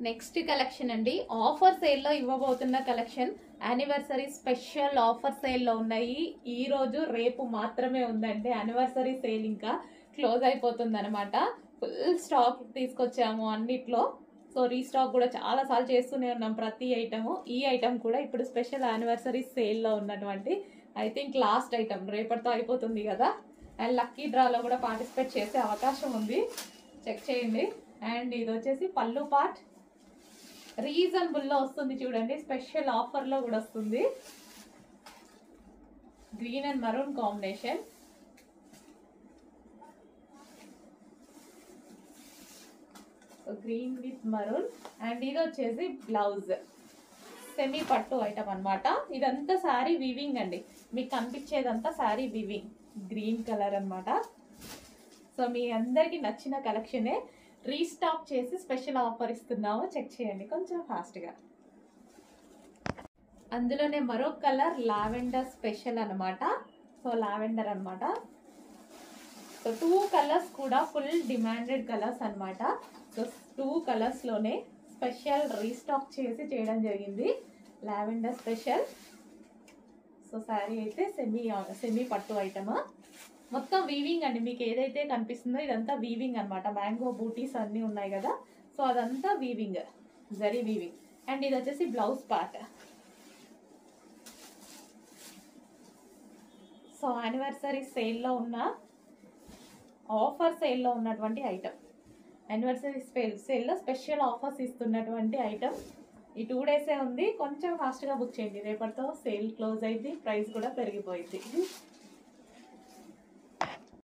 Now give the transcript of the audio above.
Next collection అండి, offer సేల్లో ఇవ్వబోతున్న collection. Anniversary special offer సేల్లో ఉన్నాయి. ఈ రోజు రేపు మాత్రమే ఉందండి యానివర్సరీ సేల్. ఇంకా క్లోజ్ అయిపోతుంది అనమాట. ఫుల్ స్టాక్ తీసుకొచ్చాము అన్నిట్లో. సో రీస్టాక్ కూడా చాలా సార్లు చేస్తూనే ఉన్నాం ప్రతి ఐటమ్. ఈ ఐటమ్ కూడా ఇప్పుడు స్పెషల్ యానివర్సరీ సేల్లో ఉన్నటువంటి ఐ థింక్ లాస్ట్ ఐటమ్, రేపటితో అయిపోతుంది కదా. అండ్ లక్కీ డ్రాలో కూడా పార్టిసిపేట్ చేసే అవకాశం ఉంది, చెక్ చేయండి. అండ్ ఇది వచ్చేసి పళ్ళు పార్ట్ రీజనబుల్లో వస్తుంది చూడండి, స్పెషల్ ఆఫర్లో కూడా వస్తుంది. Green and maroon combination. Green with maroon. And ఇది వచ్చేసి బ్లౌజ్, సెమీ పట్టు ఐటమ్ అనమాట. ఇదంతా శారీ వీవింగ్ అండి, మీకు కనిపించేదంతా శారీ వీవింగ్, గ్రీన్ కలర్ అనమాట. సో మీ అందరికి నచ్చిన కలెక్షనే రీస్టాక్ చేసి స్పెషల్ ఆఫర్ ఇస్తున్నాము, చెక్ చేయండి కొంచెం ఫాస్ట్గా. అందులోనే మరో కలర్ లావెండర్ స్పెషల్ అనమాట. సో లావెండర్ అనమాట. సో 2 కలర్స్ కూడా ఫుల్ డిమాండెడ్ కలర్స్ అనమాట. సో 2 కలర్స్లోనే స్పెషల్ రీస్టాక్ చేసి చేయడం జరిగింది, లావెండర్ స్పెషల్. సో శారీ అయితే సెమీ పట్టు ఐటమ్, మొత్తం వీవింగ్ అండి. మీకు ఏదైతే కనిపిస్తుందో ఇదంతా వీవింగ్ అనమాట. మ్యాంగో బూటీస్ అన్నీ ఉన్నాయి కదా, సో అదంతా వీవింగ్, జరీ వీవింగ్. అండ్ ఇది వచ్చేసి బ్లౌజ్ పార్ట్. సో యానివర్సరీ సేల్లో ఉన్న, ఆఫర్ సేల్లో ఉన్నటువంటి ఐటమ్, యానివర్సరీ సేల్లో స్పెషల్ ఆఫర్స్ ఇస్తున్నటువంటి ఐటమ్. ఈ 2 డేసే ఉంది, కొంచెం ఫాస్ట్గా బుక్ చేయండి, రేపటితో సేల్ క్లోజ్ అయింది, ప్రైస్ కూడా పెరిగిపోయింది.